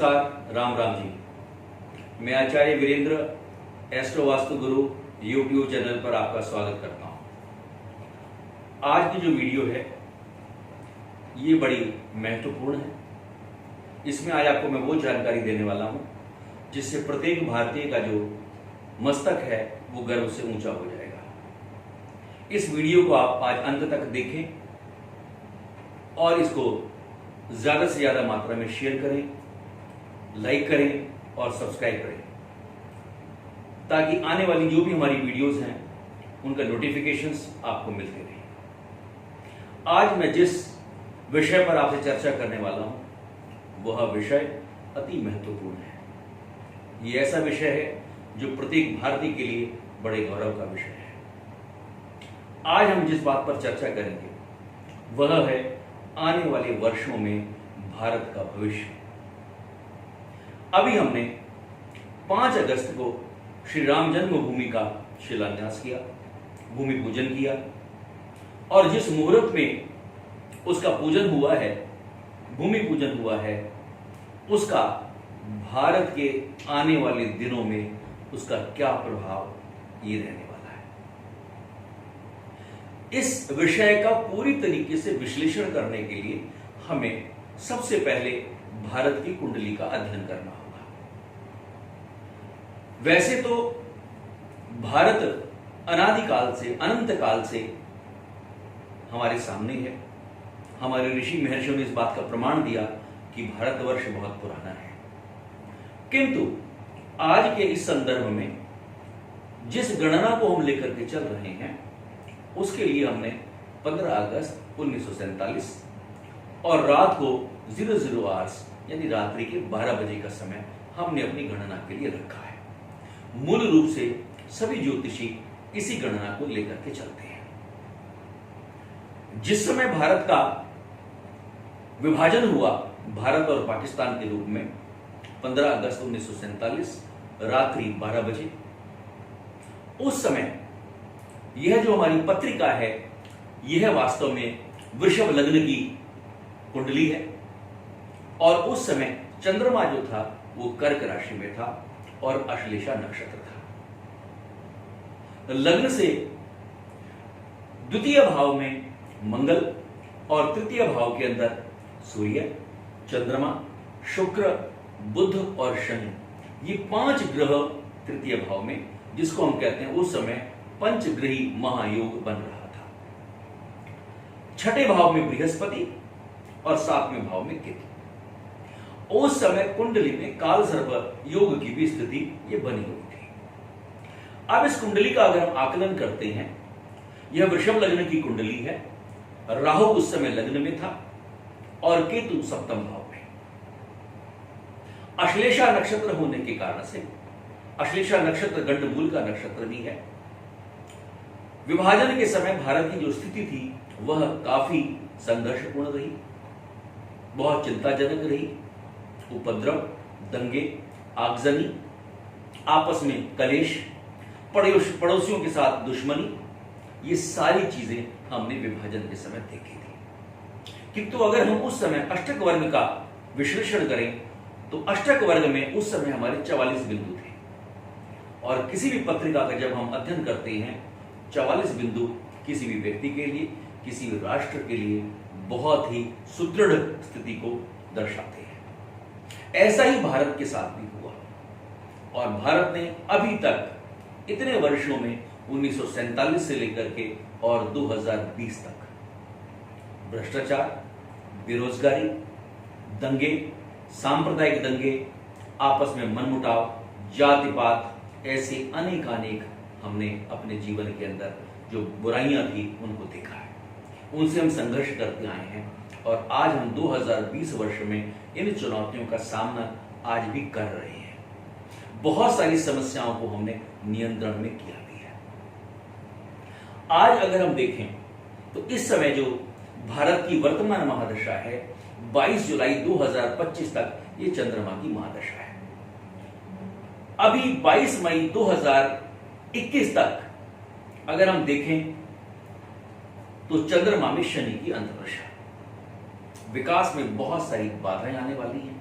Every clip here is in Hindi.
नमस्कार, राम राम जी। मैं आचार्य वीरेंद्र एस्ट्रो वास्तु गुरु यूट्यूब चैनल पर आपका स्वागत करता हूं। आज की जो वीडियो है ये बड़ी महत्वपूर्ण है। इसमें आज आपको मैं वो जानकारी देने वाला हूं जिससे प्रत्येक भारतीय का जो मस्तक है वो गर्व से ऊंचा हो जाएगा। इस वीडियो को आप आज अंत तक देखें और इसको ज्यादा से ज्यादा मात्रा में शेयर करें, लाइक करें और सब्सक्राइब करें, ताकि आने वाली जो भी हमारी वीडियोस हैं उनका नोटिफिकेशंस आपको मिलते रहे। आज मैं जिस विषय पर आपसे चर्चा करने वाला हूं वह विषय अति महत्वपूर्ण है। ये ऐसा विषय है जो प्रत्येक भारतीय के लिए बड़े गौरव का विषय है। आज हम जिस बात पर चर्चा करेंगे वह है आने वाले वर्षों में भारत का भविष्य। अभी हमने 5 अगस्त को श्री राम जन्मभूमि का शिलान्यास किया, भूमि पूजन किया, और जिस मुहूर्त में उसका पूजन हुआ है, भूमि पूजन हुआ है, उसका भारत के आने वाले दिनों में उसका क्या प्रभाव ये रहने वाला है। इस विषय का पूरी तरीके से विश्लेषण करने के लिए हमें सबसे पहले भारत की कुंडली का अध्ययन करना होगा। वैसे तो भारत अनादिकाल से, अनंत काल से हमारे सामने है। हमारे ऋषि महर्षियों ने इस बात का प्रमाण दिया कि भारतवर्ष बहुत पुराना है। किंतु आज के इस संदर्भ में जिस गणना को हम लेकर के चल रहे हैं उसके लिए हमने 15 अगस्त 1947 और रात को 00 आवर्स यानी रात्रि के 12 बजे का समय हमने अपनी गणना के लिए रखा है। मूल रूप से सभी ज्योतिषी इसी गणना को लेकर के चलते हैं। जिस समय भारत का विभाजन हुआ भारत और पाकिस्तान के रूप में 15 अगस्त 1947 रात्रि 12 बजे, उस समय यह जो हमारी पत्रिका है यह वास्तव में वृषभ लग्न की कुंडली है और उस समय चंद्रमा जो था वो कर्क राशि में था और अश्लेषा नक्षत्र था। लग्न से द्वितीय भाव में मंगल और तृतीय भाव के अंदर सूर्य, चंद्रमा, शुक्र, बुध और शनि, ये 5 ग्रह तृतीय भाव में, जिसको हम कहते हैं उस समय पंचग्रही महायोग बन रहा था। छठे भाव में बृहस्पति और 7वें भाव में केतु। उस समय कुंडली में काल सर्प योग की भी स्थिति ये बनी हुई थी। अब इस कुंडली का अगर हम आकलन करते हैं, यह वृषभ लग्न की कुंडली है। राहु उस समय लग्न में था और केतु 7वें भाव में। अश्लेषा नक्षत्र होने के कारण से, अश्लेषा नक्षत्र गंडमूल का नक्षत्र भी है। विभाजन के समय भारत की जो स्थिति थी वह काफी संघर्षपूर्ण रही, बहुत चिंताजनक रही। उपद्रव, दंगे, आगजनी, आपस में कलेश, पड़ोसियों के साथ दुश्मनी, ये सारी चीजें हमने विभाजन के समय देखी थी। किंतु अगर हम उस समय अष्टक वर्ग का विश्लेषण करें तो अष्टक वर्ग में उस समय हमारे 44 बिंदु थे और किसी भी पत्रिका का जब हम अध्ययन करते हैं 44 बिंदु किसी भी व्यक्ति के लिए, किसी भी राष्ट्र के लिए बहुत ही सुदृढ़ स्थिति को दर्शाते हैं। ऐसा ही भारत के साथ भी हुआ और भारत ने अभी तक इतने वर्षों में 1947 से लेकर के और 2020 तक भ्रष्टाचार, बेरोजगारी, दंगे, सांप्रदायिक दंगे, आपस में मनमुटाव, जातिपात, ऐसे अनेक हमने अपने जीवन के अंदर जो बुराइयां थी उनको देखा है। उनसे हम संघर्ष करते आए हैं और आज हम 2020 वर्ष में इन चुनौतियों का सामना आज भी कर रहे हैं। बहुत सारी समस्याओं को हमने नियंत्रण में किया भी है। आज अगर हम देखें तो इस समय जो भारत की वर्तमान महादशा है 22 जुलाई 2025 तक ये चंद्रमा की महादशा है। अभी 22 मई 2021 तक अगर हम देखें तो चंद्रमा में शनि की अंतर्दशा, विकास में बहुत सारी बाधाएं आने वाली हैं,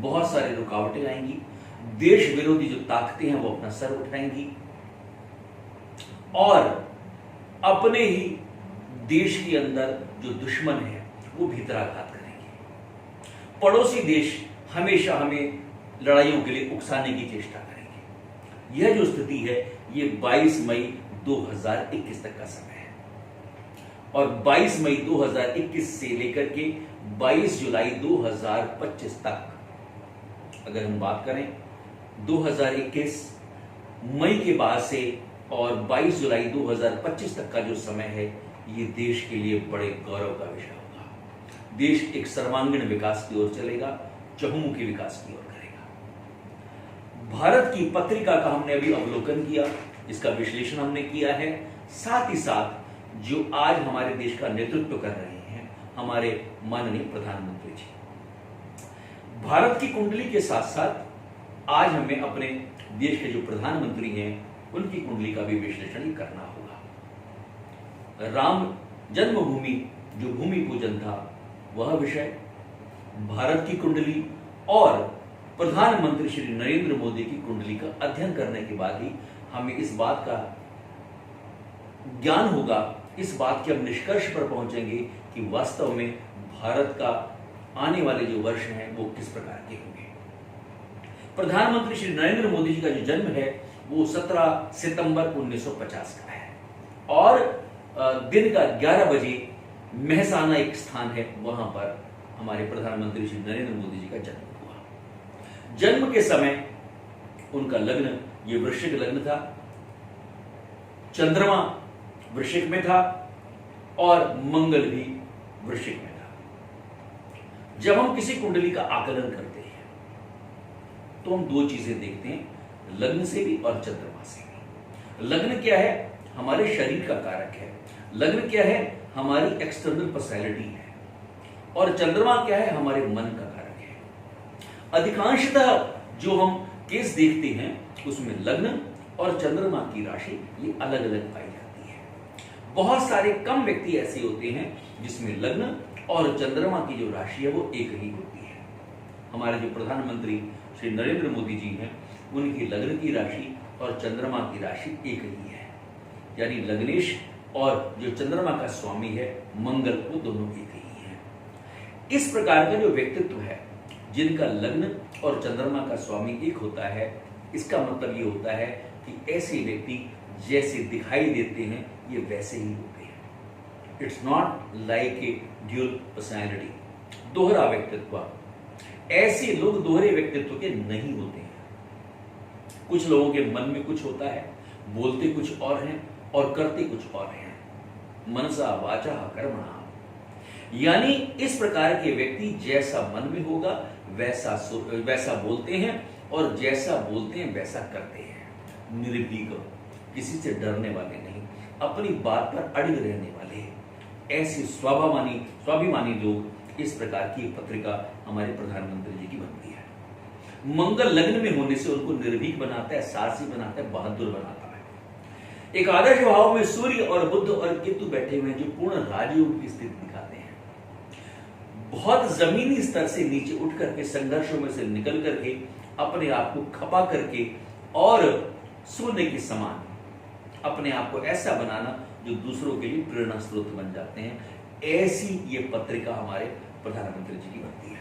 बहुत सारी रुकावटें आएंगी, देश विरोधी जो ताकतें हैं वो अपना सर उठाएंगी और अपने ही देश के अंदर जो दुश्मन है वो भीतराघात करेंगे। पड़ोसी देश हमेशा हमें लड़ाइयों के लिए उकसाने की चेष्टा करेंगे। यह जो स्थिति है ये 22 मई 2021 तक का समय है और 22 मई 2021 से लेकर के 22 जुलाई 2025 तक अगर हम बात करें 2021 मई के बाद से और 22 जुलाई 2025 तक का जो समय है ये देश के लिए बड़े गौरव का विषय होगा। देश एक सर्वांगीण विकास की ओर चलेगा, चहुमुखी विकास की ओर करेगा। भारत की पत्रिका का हमने अभी अवलोकन किया, इसका विश्लेषण हमने किया है। साथ ही साथ जो आज हमारे देश का नेतृत्व कर रहे हैं हमारे माननीय प्रधानमंत्री जी, भारत की कुंडली के साथ साथ आज हमें अपने देश के जो प्रधानमंत्री हैं उनकी कुंडली का भी विश्लेषण करना होगा। राम जन्मभूमि जो भूमि पूजन था वह विषय, भारत की कुंडली और प्रधानमंत्री श्री नरेंद्र मोदी की कुंडली का अध्ययन करने के बाद ही हमें इस बात का ज्ञान होगा, इस बात के हम निष्कर्ष पर पहुंचेंगे कि वास्तव में भारत का आने वाले जो वर्ष हैं वो किस प्रकार के होंगे। प्रधानमंत्री श्री नरेंद्र मोदी जी का जो जन्म है वो 17 सितंबर 1950 का है और दिन का 11 बजे महसाना एक स्थान है, वहां पर हमारे प्रधानमंत्री श्री नरेंद्र मोदी जी का जन्म हुआ। जन्म के समय उनका लग्न ये वृश्चिक लग्न था, चंद्रमा वृश्चिक में था और मंगल भी वृश्चिक में था। जब हम किसी कुंडली का आकलन करते हैं तो हम दो चीजें देखते हैं, लग्न से भी और चंद्रमा से भी। लग्न क्या है? हमारे शरीर का कारक है। लग्न क्या है? हमारी एक्सटर्नल पर्सनैलिटी है। और चंद्रमा क्या है? हमारे मन का कारक है। अधिकांशतः जो हम केस देखते हैं उसमें लग्न और चंद्रमा की राशि ये अलग अलग पाई जाती है। बहुत सारे कम व्यक्ति ऐसे होते हैं जिसमें लग्न और चंद्रमा की जो राशि है वो एक ही होती है। हमारे जो प्रधानमंत्री श्री नरेंद्र मोदी जी हैं उनकी लग्न की राशि और चंद्रमा की राशि एक ही है, यानी लग्नेश और जो चंद्रमा का स्वामी है मंगल, वो दोनों एक ही है। इस प्रकार का जो व्यक्तित्व है जिनका लग्न और चंद्रमा का स्वामी एक होता है, इसका मतलब ये होता है कि ऐसे व्यक्ति जैसे दिखाई देते हैं ये वैसे ही होते हैं। It's not like a dual personality, दोहरा व्यक्तित्व। ऐसे लोग दोहरे व्यक्तित्व के नहीं होते हैं। कुछ लोगों के मन में कुछ होता है, बोलते कुछ और हैं और करते कुछ और हैं। मनसा वाचा कर्मणा, यानी इस प्रकार के व्यक्ति जैसा मन में होगा वैसा बोलते हैं और जैसा बोलते हैं वैसा करते हैं। निर्भीक, किसी से डरने वाले नहीं, अपनी बात पर अड़िग रहने वाले हैं। ऐसे स्वाभिमानी लोग, इस प्रकार की पत्रिका हमारे प्रधानमंत्री जी की बनती है। मंगल लग्न में होने से उनको निर्भीक बनाता है, साहसी बनाता है, बहादुर बनाता है। एक आदर्श भाव में सूर्य और बुध और केतु बैठे हुए हैं जो पूर्ण राजयोग की स्थिति दिखाते हैं। बहुत जमीनी स्तर से नीचे उठ करके, संघर्षों में से निकल करके, अपने आप को खपा करके और सोने के समान अपने आप को ऐसा बनाना जो दूसरों के लिए प्रेरणा स्रोत बन जाते हैं। ऐसी ये पत्रिका हमारे प्रधानमंत्री जी की बनती है।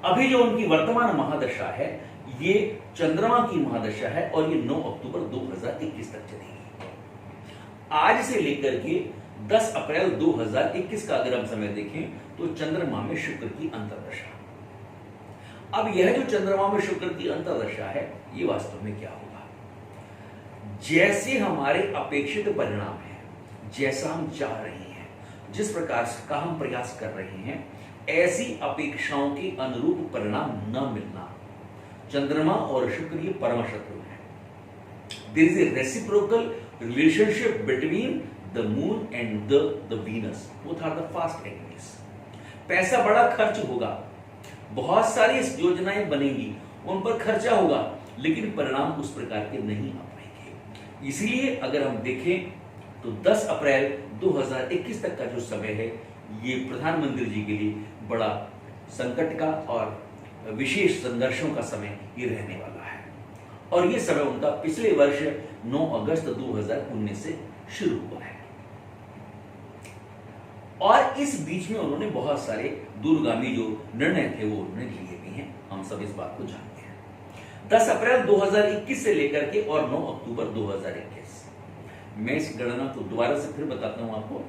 अभी जो उनकी वर्तमान महादशा है ये चंद्रमा की महादशा है और ये 9 अक्टूबर 2021 तक चलेगी। आज से लेकर के 10 अप्रैल 2021 का अगर हम समय देखें तो चंद्रमा में शुक्र की अंतर्दशा। अब यह जो चंद्रमा में शुक्र की अंतर्दशा है ये वास्तव में क्या होगा? जैसे हमारे अपेक्षित परिणाम है, जैसा हम चाह रहे हैं, जिस प्रकार का हम प्रयास कर रहे हैं, ऐसी अपेक्षाओं के अनुरूप परिणाम न मिलना, चंद्रमा और शुक्र ये परम शत्रु है। There is a reciprocal relationship between the moon and the Venus, both are the fast enemies. पैसा बड़ा खर्च होगा, बहुत सारी योजनाएं बनेंगी, उन पर खर्चा होगा, लेकिन परिणाम उस प्रकार के नहीं आ पाएंगे। इसलिए अगर हम देखें तो 10 अप्रैल 2021 तक का जो समय है ये प्रधानमंत्री जी के लिए बड़ा संकट का और विशेष संघर्षों का समय ये रहने वाला है। और ये समय उनका पिछले वर्ष 9 अगस्त 2019 से शुरू हुआ है। और इस बीच में उन्होंने बहुत सारे दूरगामी जो निर्णय थे वो उन्होंने लिए भी हैं, हम सब इस बात को जानते हैं। 10 अप्रैल 2021 से लेकर के और 9 अक्टूबर 2021, मैं इस गणना को दोबारा से फिर बताता हूं आपको।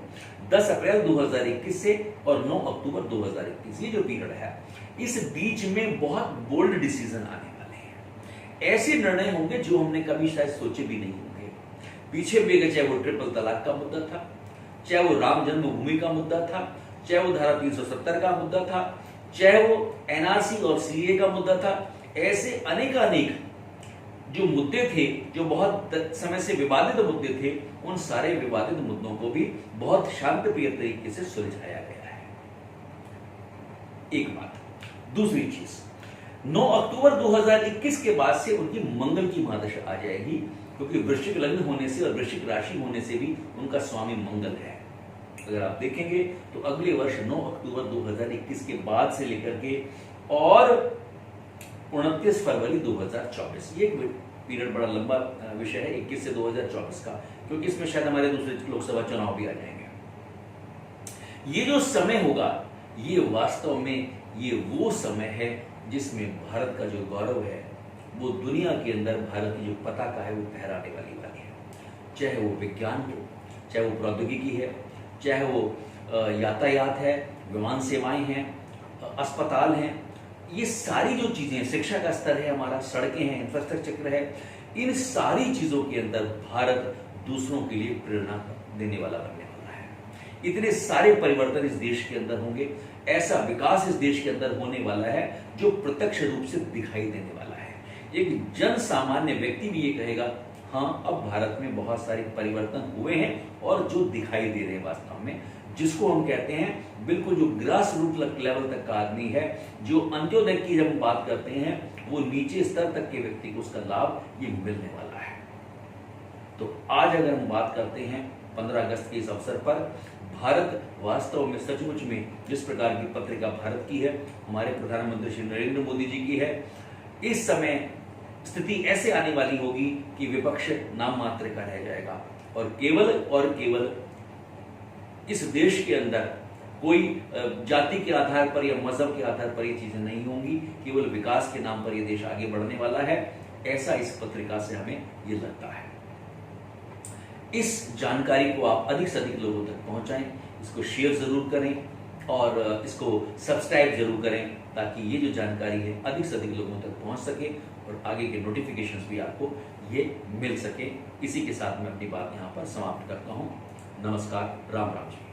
10 अप्रैल 2021 से और 9 अक्टूबर 2021, ये जो पीरियड है, इस बीच में बहुत बोल्ड डिसीजन आने वाले हैं। ऐसे निर्णय होंगे जो हमने कभी शायद सोचे भी नहीं होंगे। पीछे भी गए, चाहे वो ट्रिपल तलाक का मुद्दा था, चाहे वो राम जन्मभूमि का मुद्दा था, चाहे वो धारा 370 का मुद्दा था, चाहे वो एनआरसी और सीए का मुद्दा था। ऐसे अनेक जो मुद्दे थे, जो बहुत समय से विवादित मुद्दे थे, उन सारे विवादित मुद्दों को भी बहुत शांतिप्रिय तरीके से सुलझाया गया है। एक बात। दूसरी चीज, 9 अक्टूबर 2021 के बाद से उनकी मंगल की महादशा आ जाएगी, क्योंकि वृश्चिक लग्न होने से और वृश्चिक राशि होने से भी उनका स्वामी मंगल है। अगर आप देखेंगे तो अगले वर्ष 9 अक्टूबर 2021 के बाद से लेकर के और 29 फरवरी 2024, ये पीरियड बड़ा लंबा विषय है, 21 से 2024 का, क्योंकि इसमें शायद हमारे दूसरे लोकसभा चुनाव भी आ जाएंगे। ये जो समय होगा, ये वास्तव में ये वो समय है जिसमें भारत का जो गौरव है वो दुनिया के अंदर भारत की जो पताका है वो फहराने वाली है। चाहे वो विज्ञान हो, चाहे वो प्रौद्योगिकी है, चाहे वो यातायात है, विमान सेवाएं हैं, अस्पताल हैं, ये सारी जो चीजें, शिक्षा का स्तर है हमारा, सड़कें हैं, इंफ्रास्ट्रक्चर है, इन सारी चीजों के अंदर भारत दूसरों के लिए प्रेरणा देने वाला बनने वाला है। इतने सारे परिवर्तन इस देश के अंदर होंगे, ऐसा विकास इस देश के अंदर होने वाला है जो प्रत्यक्ष रूप से दिखाई देने वाला है। एक जन सामान्य व्यक्ति भी ये कहेगा, हाँ, अब भारत में बहुत सारे परिवर्तन हुए हैं और जो दिखाई दे रहे हैं वास्तव में, जिसको हम कहते हैं बिल्कुल जो ग्रास रूट लेवल तक का आदमी है, जो अंत्योदय की जब हम बात करते हैं, वो नीचे स्तर तक के व्यक्ति को उसका लाभ ये मिलने वाला है। तो आज अगर हम बात करते हैं 15 अगस्त के इस अवसर पर, भारत वास्तव में सचमुच में जिस प्रकार की पत्रिका भारत की है, हमारे प्रधानमंत्री श्री नरेंद्र मोदी जी की है, इस समय स्थिति ऐसे आने वाली होगी कि विपक्ष नाम मात्र का रह जाएगा और केवल इस देश के अंदर कोई जाति के आधार पर या मजहब के आधार पर ये चीजें नहीं होंगी, केवल विकास के नाम पर ये देश आगे बढ़ने वाला है। ऐसा इस पत्रिका से हमें ये लगता है। इस जानकारी को आप अधिक से अधिक लोगों तक पहुंचाएं, इसको शेयर जरूर करें और इसको सब्सक्राइब जरूर करें, ताकि ये जो जानकारी है अधिक से अधिक लोगों तक पहुंच सके और आगे के नोटिफिकेशंस भी आपको ये मिल सके। इसी के साथ मैं अपनी बात यहाँ पर समाप्त करता हूँ। नमस्कार, राम राम जी।